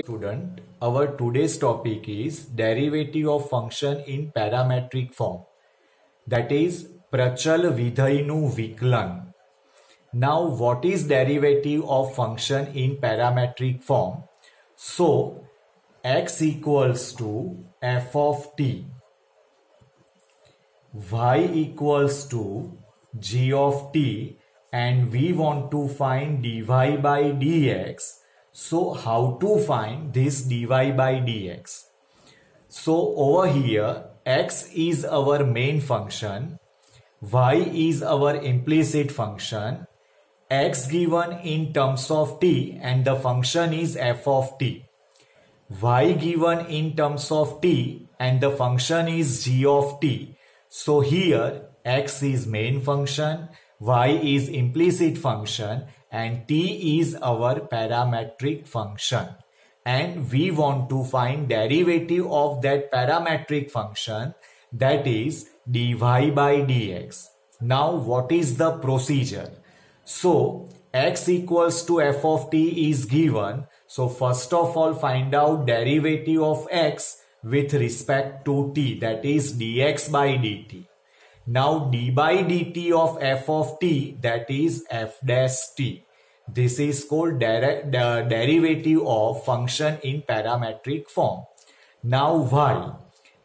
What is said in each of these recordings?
Student, our today's topic is derivative of function in parametric form. That is Prachal Vidhainu Viklan. Now, what is derivative of function in parametric form? So, x equals to f of t, y equals to g of t, and we want to find dy by dx. So how to find this dy by dx? So over here, x is our main function, y is our implicit function, x given in terms of t and the function is f of t, y given in terms of t and the function is g of t. So here x is main function, y is implicit function and t is our parametric function, and we want to find derivative of that parametric function, that is dy by dx. Now what is the procedure? So x equals to f of t is given. So first of all, find out derivative of x with respect to t, that is dx by dt. Now d by dt of f of t, that is f dash t. This is called derivative of function in parametric form. Now y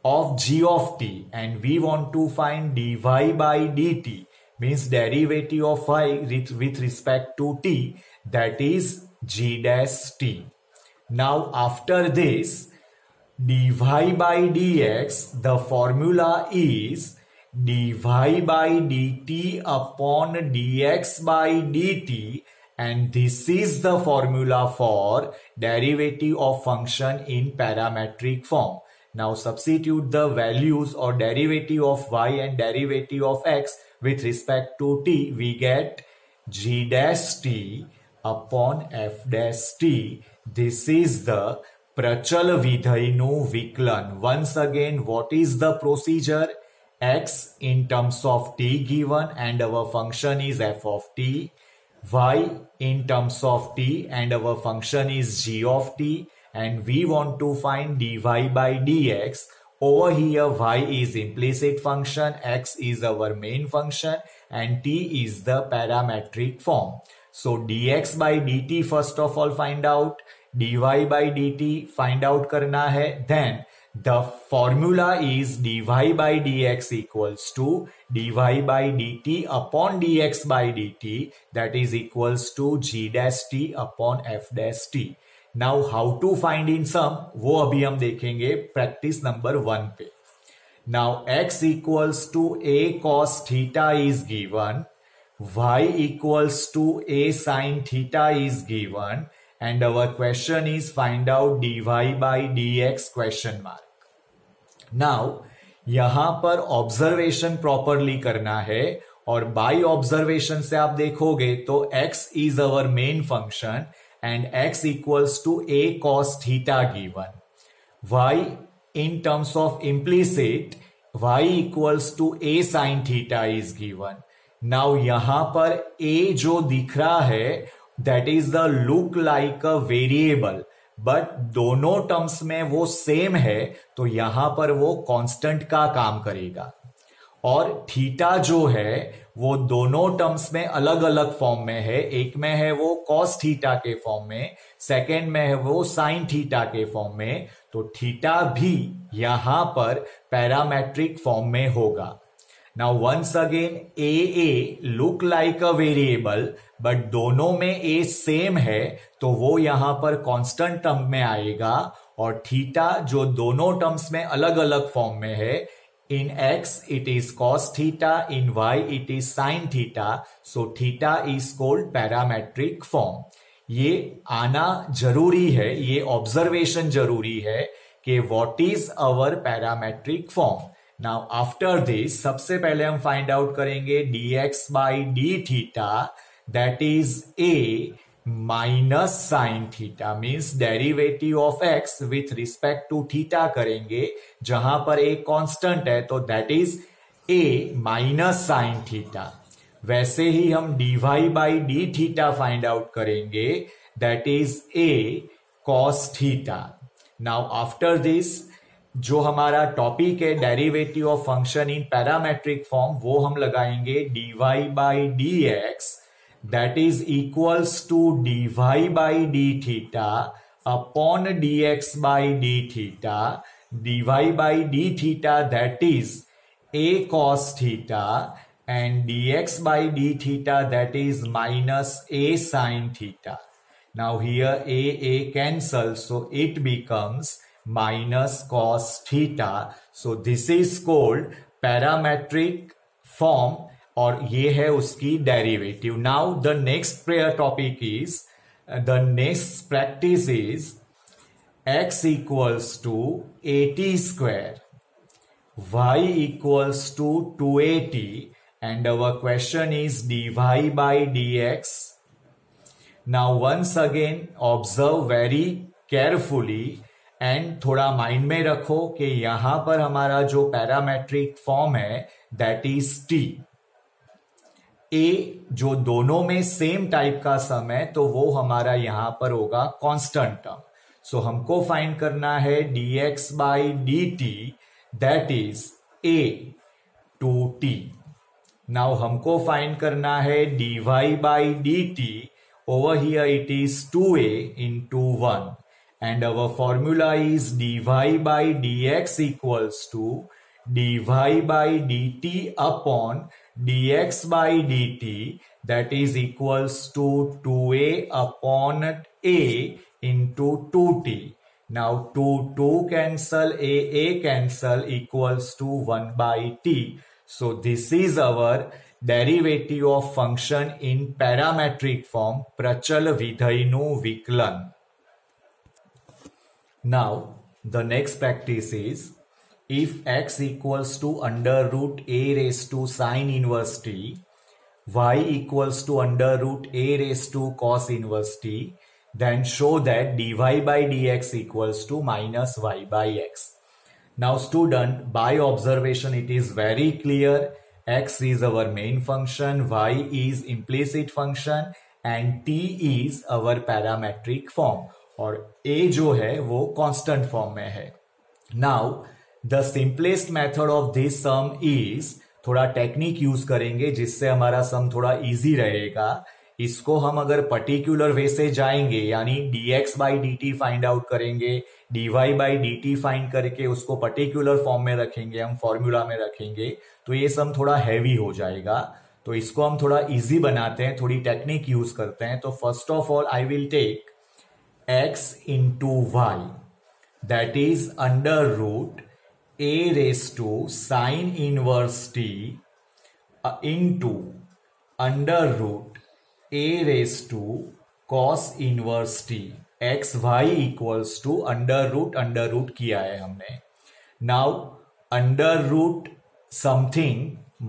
of g of t, and we want to find dy by dt, means derivative of y with respect to t, that is g dash t. Now after this, dy by dx, the formula is dy by dt upon dx by dt, and this is the formula for derivative of function in parametric form. Now substitute the values or derivative of y and derivative of x with respect to t. We get g dash t upon f dash t. This is the Prachal Vidhainu Viklan. Once again, what is the procedure? X in terms of t given and our function is f of t, y in terms of t and our function is g of t, and we want to find dy by dx. Over here y is implicit function, x is our main function and t is the parametric form. So dx by dt first of all find out, dy by dt find out karna hai, then the formula is dy by dx equals to dy by dt upon dx by dt, that is equals to g dash t upon f dash t. Now how to find in sum, वो अभी हम देखेंगे practice number 1 पे. Now x equals to a cos theta is given, y equals to a sin theta is given, and our question is find out dy by dx question mark. Now यहां पर observation properly करना है, और by observation से आप देखोगे तो x is our main function and x equals to a cos theta given, y in terms of implicit y equals to a sin theta is given. Now यहां पर a जो दिख रहा है that is the look like a variable, but दोनों terms में वो same है तो यहां पर वो कांस्टेंट का काम करेगा, और थीटा जो है वो दोनों टर्म्स में अलग अलग फॉर्म में है. एक में है वो कॉस थीटा के फॉर्म में, सेकेंड में है वो साइन थीटा के फॉर्म में, तो थीटा भी यहां पर पैरामेट्रिक फॉर्म में होगा. Now once again a look like a variable, but दोनों में a सेम है तो वो यहां पर कांस्टेंट टर्म में आएगा, और थीटा जो दोनों टर्म्स में अलग अलग फॉर्म में है, in x it is cos theta, in y it is sin theta, so theta is called parametric form. ये आना जरूरी है, ये ऑब्जर्वेशन जरूरी है कि what is our parametric form. Now after this, सबसे पहले हम फाइंड आउट करेंगे dx by d theta, that is a minus sin theta, means derivative of x with respect to theta करेंगे, जहां पर a कांस्टेंट है तो that is a minus sin theta. वैसे ही हम dy by d theta find out करेंगे, that is a cos theta. Now after this जो हमारा टॉपिक है derivative of function in parametric form, वो हम लगाएंगे dy by d x that is equals to dy by d theta upon dx by d theta, dy by d theta that is a cos theta and dx by d theta that is minus a sin theta. Now here a cancel, so it becomes minus cos theta. So this is called parametric form और ये है उसकी derivative. Now the next prayer topic is the next practice is x equals to 80 square, y equals to 280 and our question is dy by dx. Now once again observe very carefully and थोड़ा mind में रखो कि यहां पर हमारा जो parametric form है that is t. a जो दोनों में सेम टाइप का सम है तो वो हमारा यहां पर होगा कांस्टेंट टर्म. सो हमको फाइंड करना है dx by dt that is a to t. Now हमको फाइंड करना है dy by dt. Over here it is 2a into 1 and our formula is dy by dx equals to dy by dt upon dx by dt that is equals to 2a upon a into 2t. Now 2 cancel, a cancel equals to 1 by t. So this is our derivative of function in parametric form, પ્રચલ વિધેયનું વિકલન. Now the next practice is if x equals to under root a raised to sine inverse t, y equals to under root a raised to cos inverse t, then show that dy by dx equals to minus y by x. Now student, by observation it is very clear x is our main function, y is implicit function and t is our parametric form और a जो है वो constant form में है. Now the simplest method of this sum is, थोड़ा technique use करेंगे जिससे हमारा सम थोड़ा इजी रहेगा. इसको हम अगर पर्टिकुलर वे से जाएंगे यानी dx by dt find out करेंगे, dy बाई dt फाइंड करके उसको पर्टिकुलर फॉर्म में रखेंगे, हम फॉर्मूला में रखेंगे तो ये सम थोड़ा हैवी हो जाएगा. तो इसको हम थोड़ा इजी बनाते हैं, थोड़ी टेक्निक यूज करते हैं. तो first of all I will take x into y that is under root a raised to sine inverse t into under root a raised to cos inverse t. x y equals to under root किया है हमने. Now under root something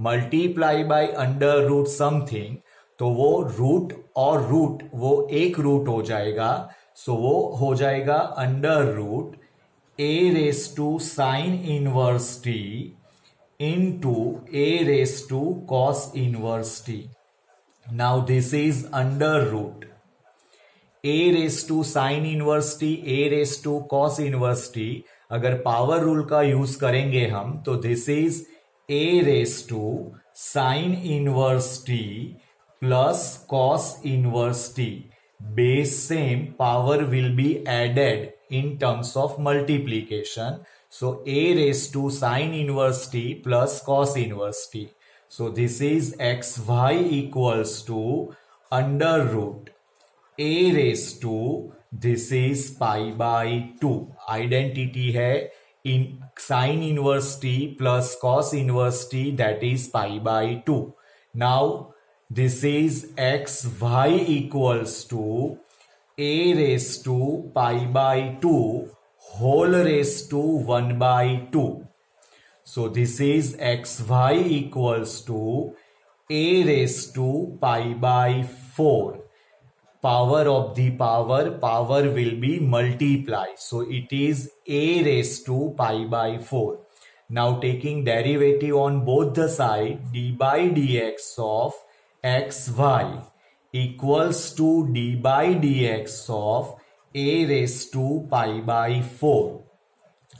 multiply by under root something, तो वो root और root वो एक root हो जाएगा. सो वो हो जाएगा under root a raised to sine inverse t into a raised to cos inverse t. Now this is under root a raised to sine inverse t, a raised to cos inverse t. अगर power rule का use करेंगे हम तो this is a raised to sine inverse t plus cos inverse t. Base same, power will be added in terms of multiplication. So a raised to sine inverse t plus cos inverse t. So this is xy equals to under root a raised to, this is pi by 2. Identity है in sine inverse t plus cos inverse t, that is pi by 2. Now this is xy equals to a raised to pi by 2 whole raised to 1 by 2. So this is xy equals to a raised to pi by 4. Power of the power will be multiplied. So it is a raised to pi by 4. Now taking derivative on both the side, d by dx of xy equals to d by dx of a raised to pi by 4.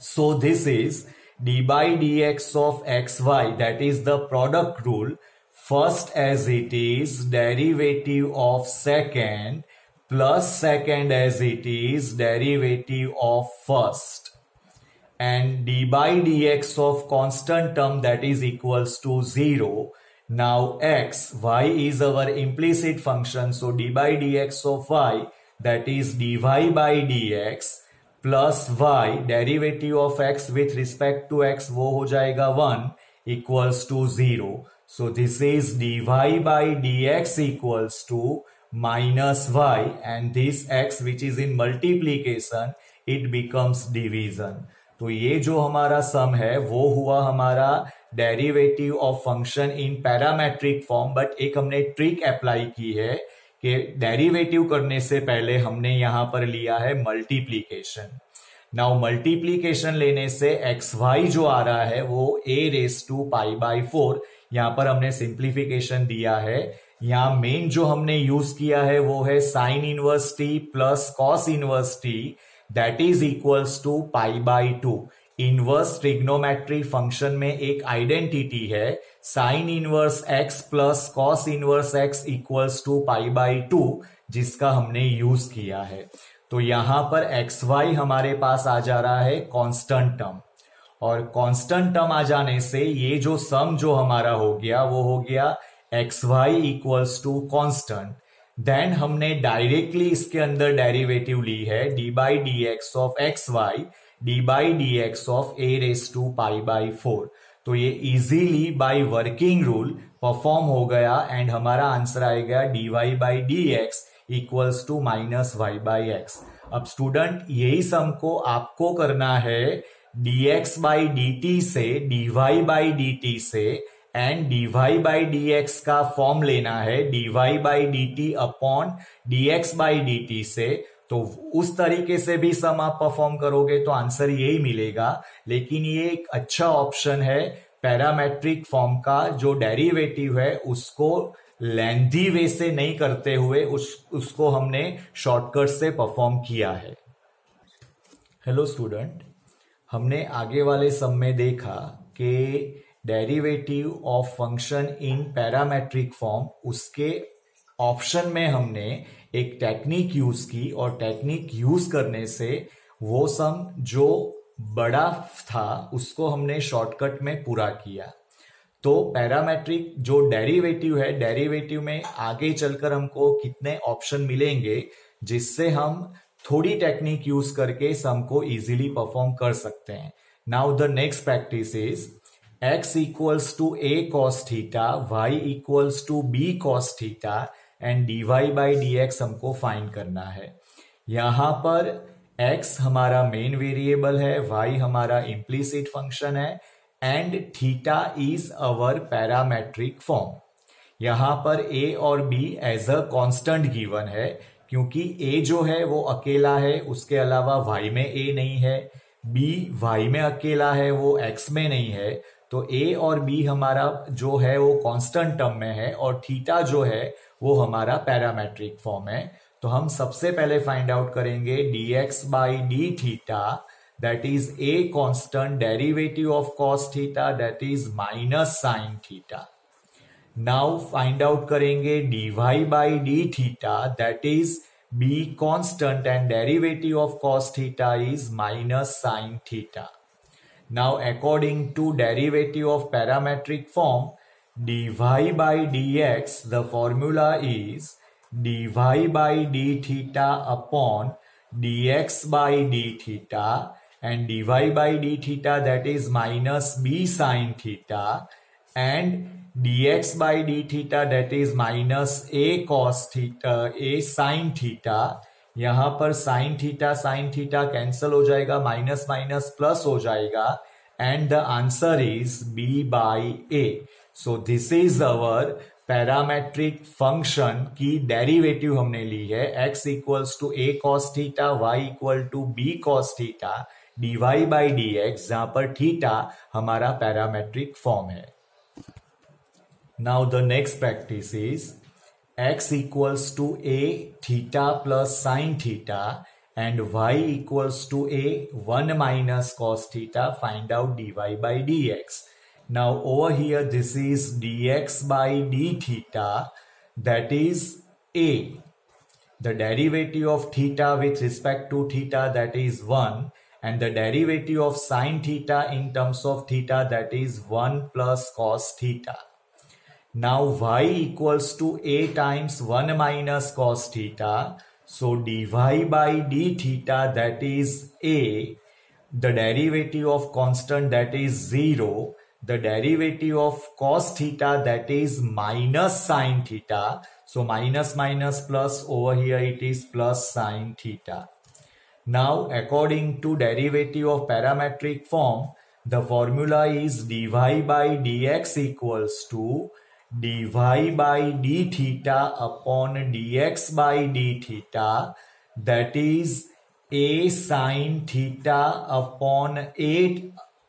So this is d by dx of xy, that is the product rule. First as it is derivative of second plus second as it is derivative of first. And d by dx of constant term, that is equals to 0. Now y is our implicit function, so d by dx of y, that is dy by dx plus y derivative of x with respect to x, वो हो जाएगा 1 equals to 0. So this is dy by dx equals to minus y, and this x which is in multiplication, it becomes division. तो ये जो हमारा सम है वो हुआ हमारा derivative of function in parametric form. But एक हमने ट्रिक अप्लाई की है कि डेरिवेटिव करने से पहले हमने यहां पर लिया है मल्टीप्लीकेशन. नाउ मल्टीप्लीकेशन लेने से एक्स वाई जो आ रहा है वो a raise to pi by 4. यहां पर हमने सिंप्लीफिकेशन दिया है. यहां मेन जो हमने यूज किया है वो है sine inverse T plus cos inverse T, that is equals to pi by 2. Inverse trigonometry function में एक आइडेंटिटी है sine inverse x plus cos inverse x equals to pi by 2, जिसका हमने यूज किया है. तो यहां पर एक्स वाई हमारे पास आ जा रहा है कांस्टेंट टर्म, और कांस्टेंट टर्म आ जाने से ये जो सम जो हमारा हो गया वो हो गया x y equals to constant. Then हमने डायरेक्टली इसके अंदर डेरिवेटिव ली है d by d x of x y d by d x of a raise to pi by 4. तो ये easily by working rule perform हो गया एंड हमारा आंसर आएगा d y by d x equals to minus y by x. अब student यही sum को आपको करना है dx बाई dt से dy बाई dt से, एंड dy बाई dx का फॉर्म लेना है dy by dt upon dx by dt से. तो उस तरीके से भी सम आप परफॉर्म करोगे तो आंसर यही मिलेगा. लेकिन ये एक अच्छा ऑप्शन है पैरामेट्रिक फॉर्म का, जो डेरिवेटिव है उसको लेंथी वे से नहीं करते हुए उसको हमने शॉर्टकट से परफॉर्म किया है. हेलो स्टूडेंट, हमने आगे वाले सम में देखा कि derivative of function in parametric form, उसके ऑप्शन में हमने एक टेक्निक यूज की, और टेक्निक यूज करने से वो सम जो बड़ा था उसको हमने शॉर्टकट में पूरा किया. तो पैरामेट्रिक जो डेरिवेटिव है, डेरिवेटिव में आगे चलकर हमको कितने ऑप्शन मिलेंगे जिससे हम थोड़ी टेक्निक यूज करके सम को इजीली परफॉर्म कर सकते हैं. Now the next practice is x equals to a cos theta, y equals to b cos theta and dy by dx हमको फाइंड करना है. यहां पर x हमारा मेन वेरिएबल है, y हमारा इम्प्लिसिट फंक्शन है and theta is our parametric form. यहां पर a और b as a constant given है, क्योंकि a जो है वो अकेला है, उसके अलावा y में a नहीं है, b y में अकेला है, वो x में नहीं है. तो a और b हमारा जो है वो कांस्टेंट टर्म में है, और थीटा जो है वो हमारा पैरामेट्रिक फॉर्म है. तो हम सबसे पहले फाइंड आउट करेंगे dx by d theta, that is a constant derivative of cos theta, that is minus sine theta. Now find out करेंगे dy by d theta, that is b constant and derivative of cos theta is minus sine theta. Now according to derivative of parametric form, dy by dx, the formula is dy by d theta upon dx by d theta, and dy by d theta, that is minus b sin theta, and dx by d theta, that is minus a cos theta, a sin theta. यहां पर sine theta cancel हो जाएगा, minus minus plus हो जाएगा, and the answer is b by a. So this is our parametric function की derivative हमने ली है. x equals to a cos theta, y equal to b cos theta, dy by dx, जहां पर theta हमारा parametric form है. Now the next practice is x equals to a theta plus sin theta and y equals to a 1 minus cos theta. Find out dy by dx. Now over here this is dx by d theta, that is a. The derivative of theta with respect to theta, that is 1, and the derivative of sine theta in terms of theta, that is 1 plus cos theta. Now y equals to a times 1 minus cos theta. So dy by d theta, that is a. The derivative of constant, that is 0. The derivative of cos theta, that is minus sine theta. So minus minus plus, over here it is plus sine theta. Now according to derivative of parametric form, the formula is dy by dx equals to dy by d theta upon dx by d theta, that is a sine theta upon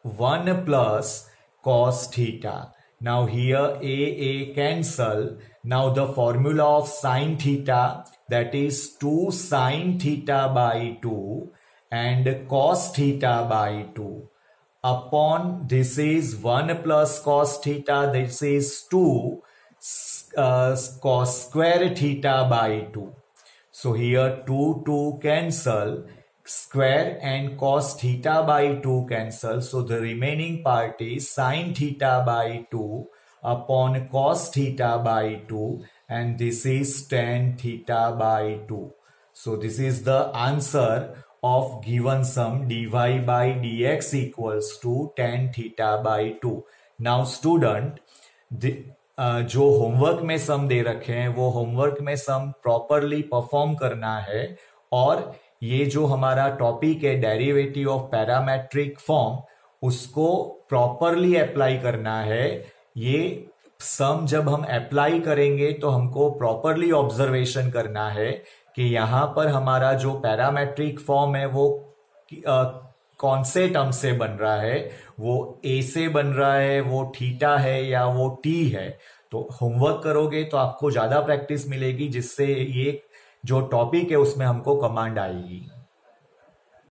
1 plus cos theta. Now here a cancel. Now the formula of sine theta, that is 2 sine theta by 2 and cos theta by 2 upon this is 1 plus cos theta, this is 2 cos square theta by 2. So here 2 cancel, square and cos theta by 2 cancel. So the remaining part is sine theta by 2 upon cos theta by 2, and this is tan theta by 2. So this is the answer of given sum dy by dx equals to tan theta by 2. Now student, जो homework में सम दे रखे हैं वो homework में सम properly perform करना है, और ये जो हमारा टॉपिक है डेरिवेटिव ऑफ पैरामेट्रिक फॉर्म, उसको प्रॉपरली अप्लाई करना है। ये सम जब हम अप्लाई करेंगे तो हमको प्रॉपरली ऑब्जर्वेशन करना है कि यहाँ पर हमारा जो पैरामेट्रिक फॉर्म है वो कौन से टर्म से बन रहा है, वो ए से बन रहा है, वो थीटा है या वो टी है। तो होमवर्क करोगे तो आपको ज्यादा प्रैक्टिस मिलेगी, जिससे ये जो टॉपिक है उसमें हमको कमांड आएगी।